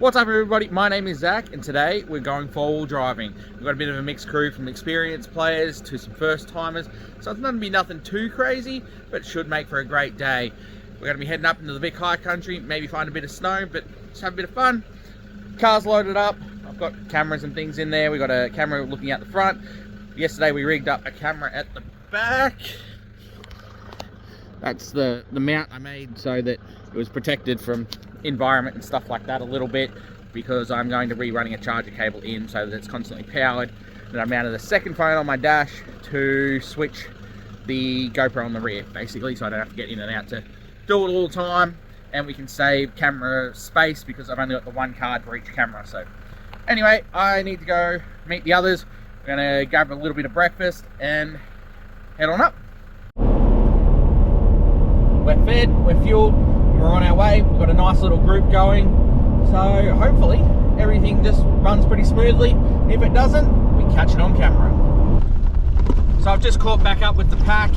What's up everybody, my name is Zach and today we're going four-wheel driving. We've got a bit of a mixed crew from experienced players to some first timers, so it's not going to be nothing too crazy, but it should make for a great day. We're going to be heading up into the big high country, maybe find a bit of snow, but just have a bit of fun. Car's loaded up, I've got cameras and things in there. We've got a camera looking out the front. Yesterday we rigged up a camera at the back. That's the mount I made so that it was protected from environment and stuff like that a little bit, because I'm going to be running a charger cable in so that it's constantly powered. And I mounted a second phone on my dash to switch the GoPro on the rear, basically, so I don't have to get in and out to do it all the time, and we can save camera space because I've only got the one card for each camera. So anyway, I need to go meet the others. We're gonna grab a little bit of breakfast and head on up. We're fed, we're fueled, we're on our way. We've got a nice little group going, so hopefully everything just runs pretty smoothly. If it doesn't, we catch it on camera. So I've just caught back up with the pack.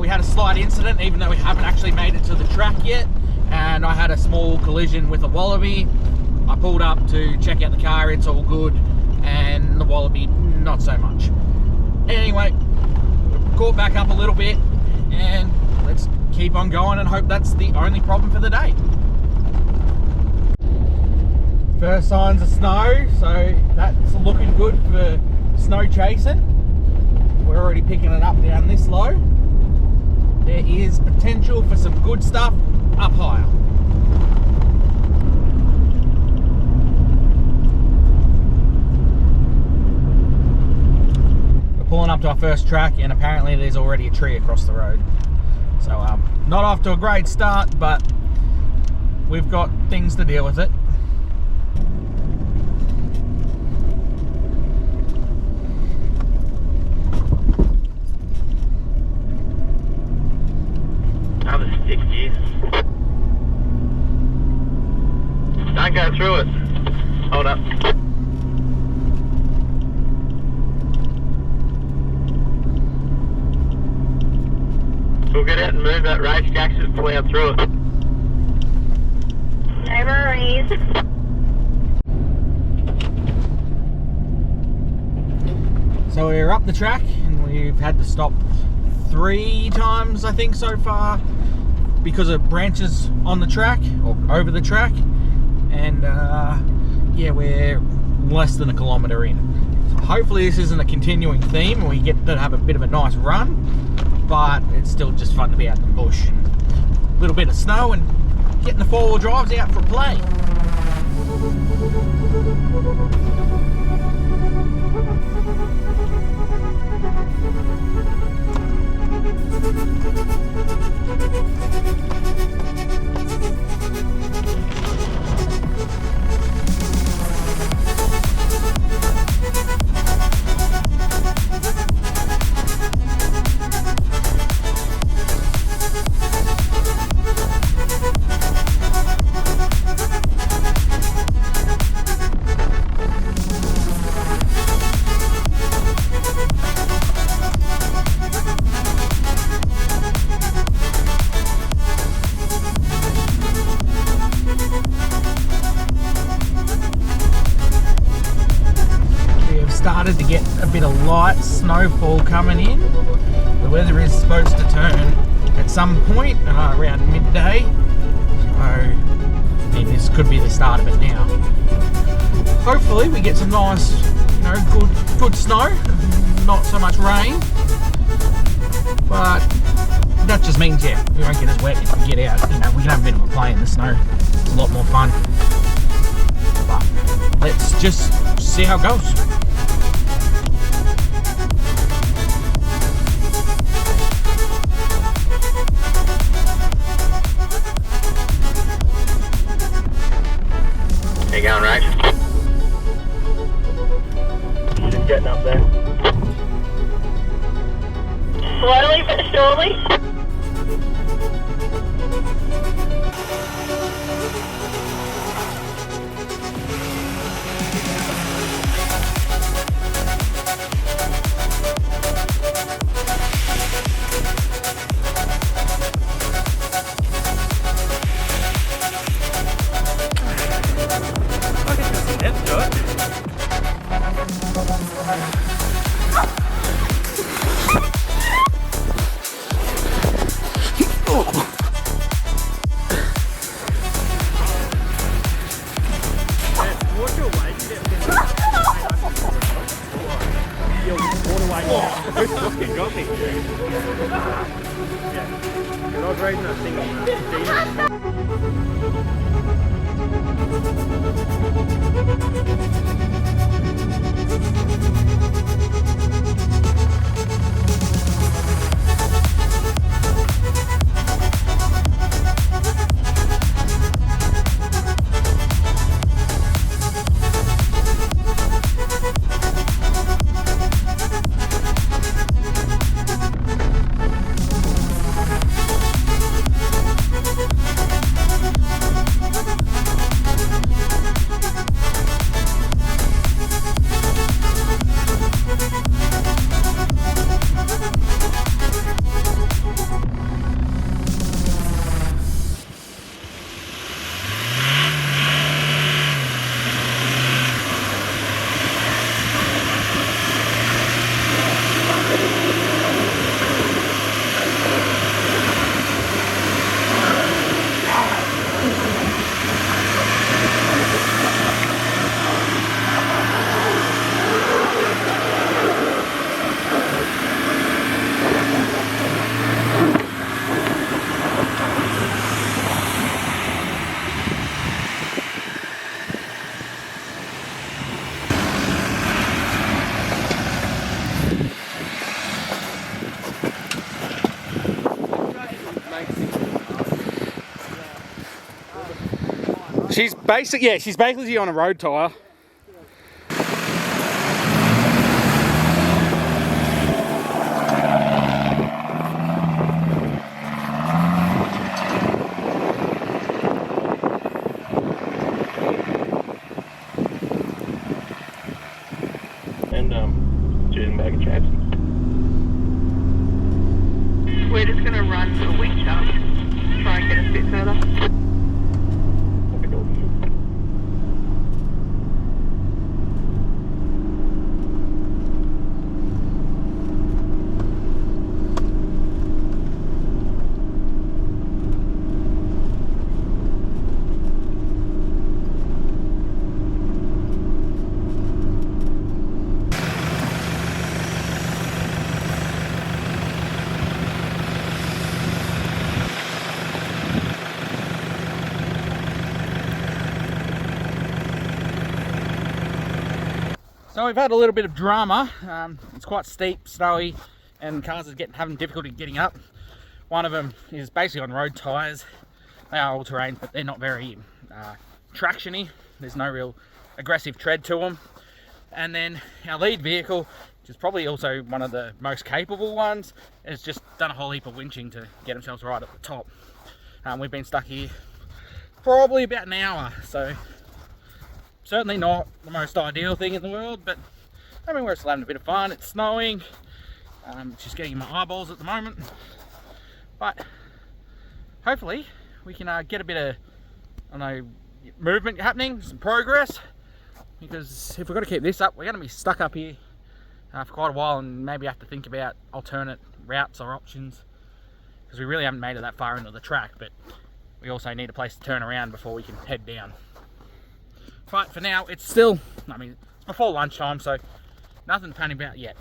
We had a slight incident, even though we haven't actually made it to the track yet, and I had a small collision with a wallaby. I pulled up to check out the car, it's all good, and the wallaby not so much. Anyway, caught back up a little bit, and let's keep on going and hope that's the only problem for the day. First signs of snow, so that's looking good for snow chasing. We're already picking it up down this low. There is potential for some good stuff up higher. We're pulling up to our first track, and apparently there's already a tree across the road. So not off to a great start, but we've got things to deal with it. Another stick, Jesus. Don't go through it. Hold up. We'll get out and move that race jack to plow through it. No worries. So we're up the track and we've had to stop 3 times I think so far because of branches on the track or over the track, and yeah, we're less than a kilometre in. So hopefully this isn't a continuing theme and we get to have a bit of a nice run, but it's still just fun to be out in the bush. A little bit of snow and getting the four-wheel drives out for a play. Started to get a bit of light snowfall coming in. The weather is supposed to turn at some point around midday, so I mean, this could be the start of it now. Hopefully we get some nice, good snow, not so much rain, but that just means, yeah, we won't get as wet if we get out. We can have a bit of a play in the snow. It's a lot more fun, but let's just see how it goes. You going right? Just getting up there. Slowly but surely. Yeah. I was reading that thing She's basically on a road tyre. And doing Maxtrax. We're just going to run the winch up, try and get a bit further. So we've had a little bit of drama. It's quite steep, snowy, and cars are having difficulty getting up. One of them is basically on road tyres. They are all-terrain, but they're not very traction-y. There's no real aggressive tread to them. And then our lead vehicle, which is probably also one of the most capable ones, has just done a whole heap of winching to get themselves right at the top. We've been stuck here probably about an hour, so certainly not the most ideal thing in the world, but I mean, we're still having a bit of fun. It's snowing, just getting in my eyeballs at the moment, but hopefully we can get a bit of, I don't know, movement happening, some progress, because if we're going to keep this up, we're going to be stuck up here for quite a while, and maybe have to think about alternate routes or options, because we really haven't made it that far into the track, but we also need a place to turn around before we can head down. But for now, it's still, I mean, it's before lunchtime, so nothing to panic about yet.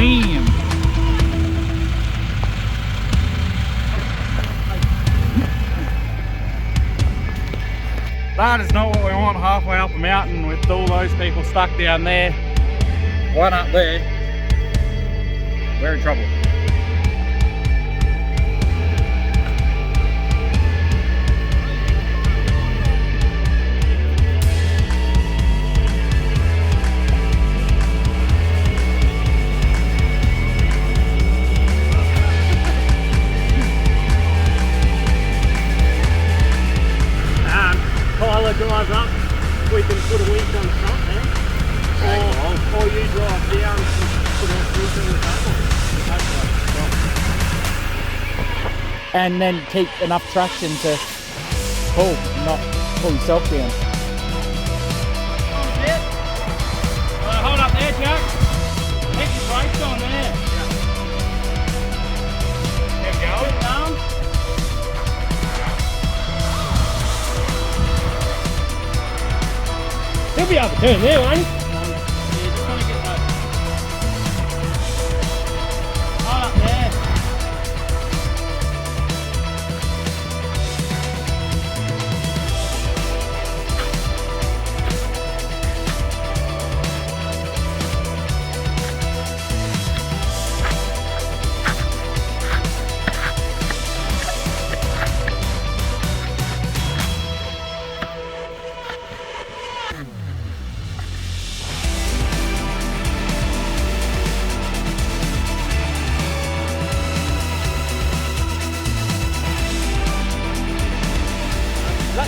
Bam! That is not what we want halfway up the mountain with all those people stuck down there. One up there. We're in trouble. Tyler drives up, we can put a winch on the front there. Or you drive down and put a winch on the front. And then keep enough traction to pull, not pull yourself down. Hold up there, Jack. Keep your brakes on there. There we go. Sit down. He'll be able to turn there, won't he? Yeah, just want to get that. Hold up there.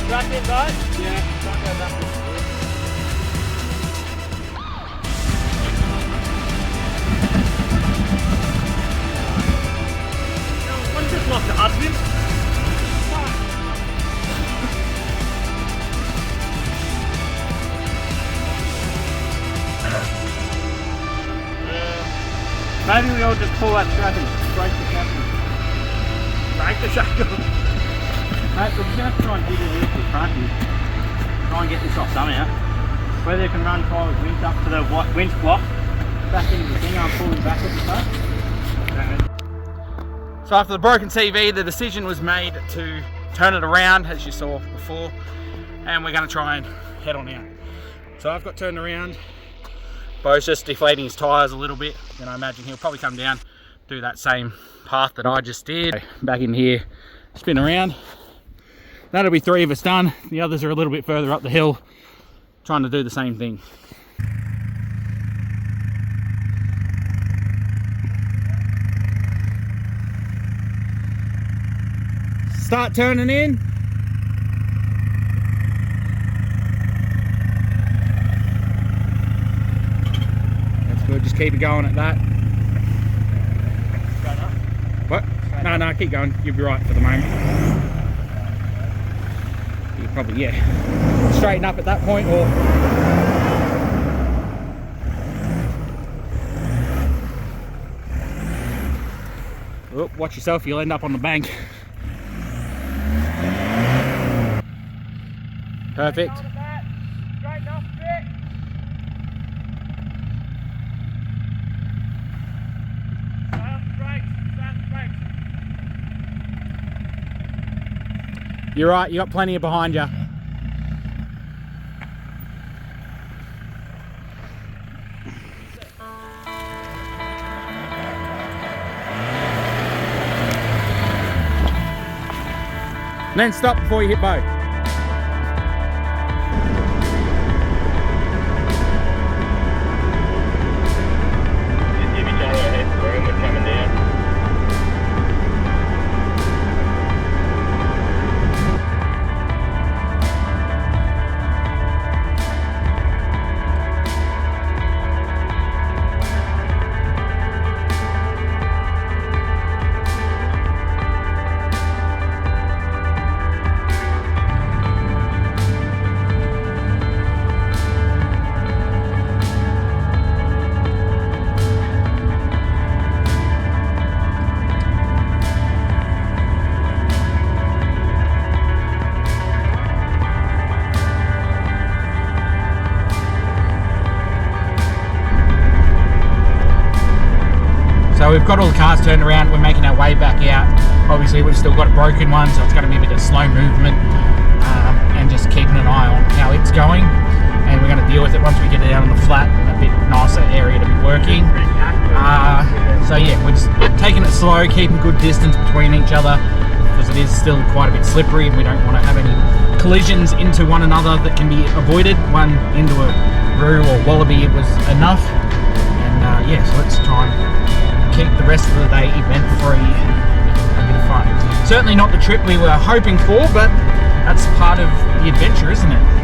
Track in, guys? Yeah, track goes up. One just locked the husband. Maybe we all just pull that strap and break the shackle. Break the shackle. Mate, we're just going to try and dig a little to the front and try and get this off somehow. Whether you can run Tyler's winch up to the winch block, back into the thing and pull him back at the front. So after the broken TV, the decision was made to turn it around, as you saw before, and we're going to try and head on out. So I've got turned around. Bo's just deflating his tyres a little bit, and I imagine he'll probably come down, do that same path that I just did. Back in here, spin around. That'll be 3 of us done. The others are a little bit further up the hill, trying to do the same thing. Start turning in. That's good, just keep it going at that. Straight up. What? No, keep going. You'll be right for the moment. You probably, yeah. Straighten up at that point or... Oh, watch yourself, you'll end up on the bank. Perfect. Straighten up a bit. You're right, you got plenty of behind you. And then stop before you hit Bo. If you try to hit the room, we're coming down. we've got all the cars turned around, we're making our way back out. Obviously we've still got a broken one, so it's going to be a bit of slow movement, and just keeping an eye on how it's going, and we're going to deal with it once we get it out on the flat, a bit nicer area to be working. So yeah, we're just taking it slow, keeping good distance between each other, because it is still quite a bit slippery and we don't want to have any collisions into one another that can be avoided. One into a roo or wallaby was enough, and yeah, so let's try and keep the rest of the day event free. A bit of fun. Certainly not the trip we were hoping for, but that's part of the adventure, isn't it?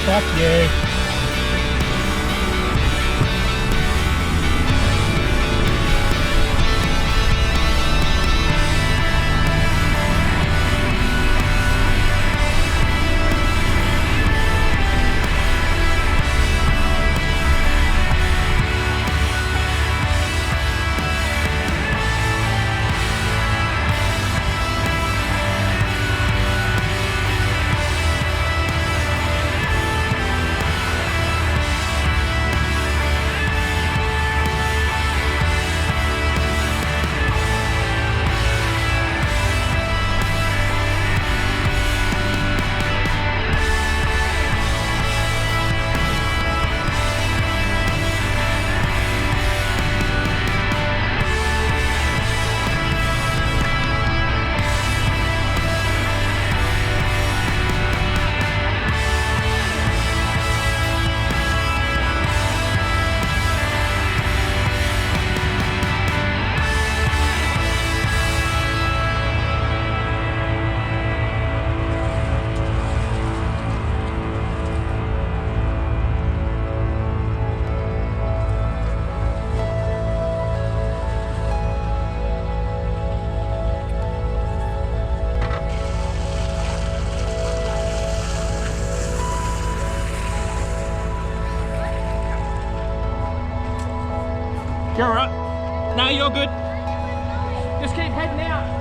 Fuck you. You're alright. No, you're good. Just keep heading out.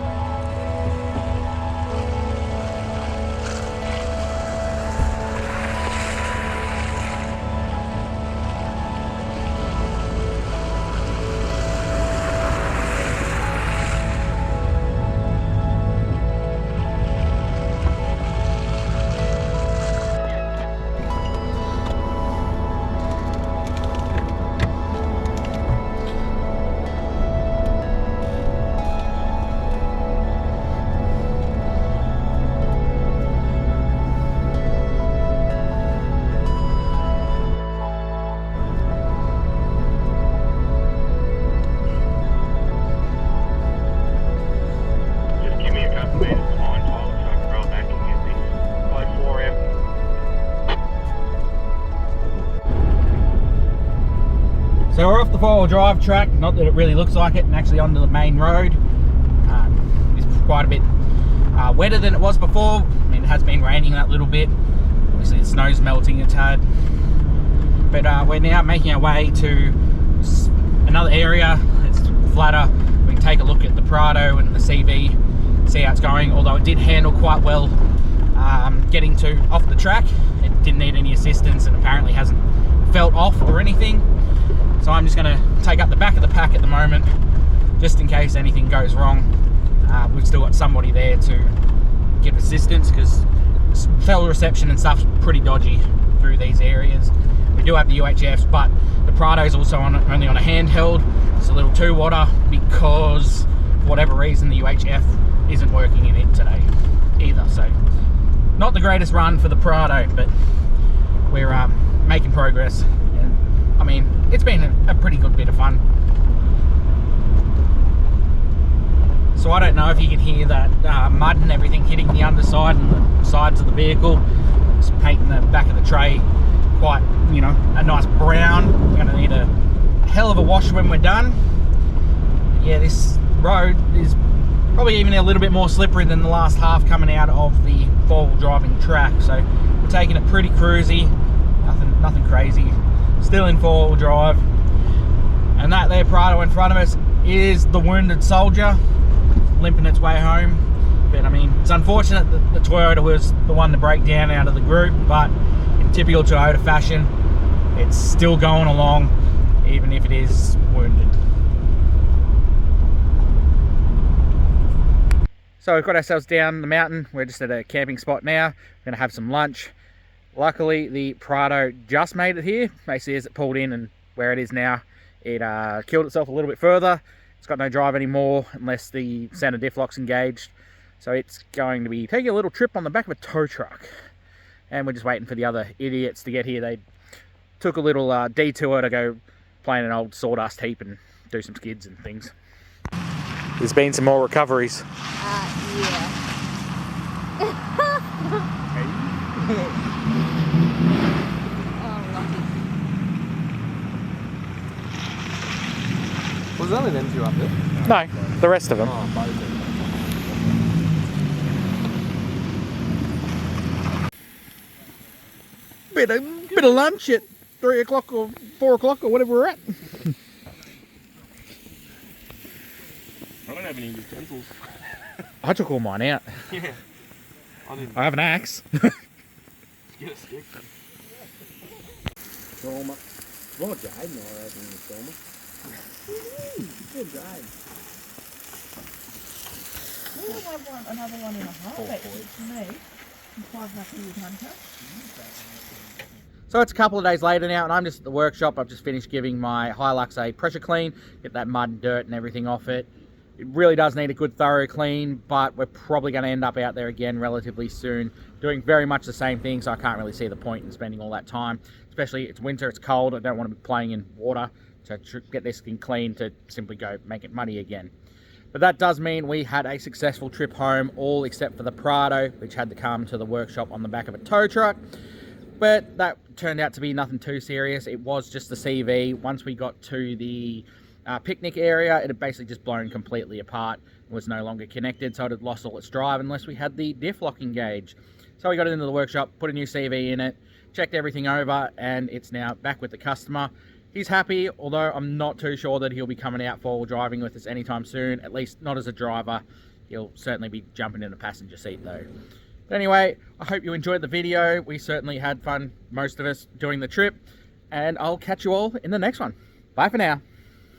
So we're off the 4-wheel drive track, not that it really looks like it, and actually onto the main road. It's quite a bit wetter than it was before. I mean, it has been raining that little bit. Obviously the snow's melting a tad. But we're now making our way to another area. It's flatter. We can take a look at the Prado and the CV, see how it's going, although it did handle quite well getting to off the track. It didn't need any assistance and apparently hasn't felt off or anything. So I'm just going to take up the back of the pack at the moment, just in case anything goes wrong. We've still got somebody there to give assistance because cell reception and stuff's pretty dodgy through these areas. We do have the UHFs, but the Prado's also only on a handheld. It's a little 2-water because for whatever reason the UHF isn't working in it today either. So not the greatest run for the Prado, but we're making progress. And I mean, it's been a pretty good bit of fun. So I don't know if you can hear that mud and everything hitting the underside and the sides of the vehicle. It's painting the back of the tray quite, you know, a nice brown. We're going to need a hell of a wash when we're done. Yeah, this road is probably even a little bit more slippery than the last half coming out of the 4-wheel driving track. So we're taking it pretty cruisy, nothing crazy. Still in 4-wheel drive. And that there Prado in front of us is the wounded soldier, limping its way home. But I mean, it's unfortunate that the Toyota was the one to break down out of the group, but in typical Toyota fashion, it's still going along, even if it is wounded. So we've got ourselves down the mountain. We're just at a camping spot now. We're gonna have some lunch. Luckily, the Prado just made it here. Basically, as it pulled in and where it is now, it killed itself a little bit further. It's got no drive anymore unless the center diff lock's engaged. So it's going to be taking a little trip on the back of a tow truck. And we're just waiting for the other idiots to get here. They took a little detour to go play in an old sawdust heap and do some skids and things. There's been some more recoveries. Yeah. Was it only them two up there? No, the rest of them. Oh, both of them. Bit of lunch at 3 o'clock or 4 o'clock or whatever we're at. I don't have any utensils. I took all mine out. Yeah. I have an axe. Get a stick. Stormer. Well, Jade and I opened the stormer. Good Jade. We'll have another one in a heartbeat for me. I'm quite happy with Hunter. So it's a couple of days later now and I'm just at the workshop. I've just finished giving my Hilux a pressure clean, get that mud and dirt and everything off it. It really does need a good thorough clean, but we're probably going to end up out there again relatively soon, doing very much the same thing, so I can't really see the point in spending all that time. Especially it's winter, it's cold, I don't want to be playing in water to get this thing clean to simply go make it muddy again. But that does mean we had a successful trip home, all except for the Prado, which had to come to the workshop on the back of a tow truck. But that turned out to be nothing too serious. It was just the CV. Once we got to the picnic area, it had basically just blown completely apart. It was no longer connected, so it had lost all its drive unless we had the diff lock engaged. So we got it into the workshop, put a new CV in it, checked everything over, and it's now back with the customer. he's happy, although I'm not too sure that he'll be coming out for driving with us anytime soon, at least not as a driver. He'll certainly be jumping in the passenger seat though. But anyway, I hope you enjoyed the video. We certainly had fun, most of us, doing the trip, and I'll catch you all in the next one. Bye for now.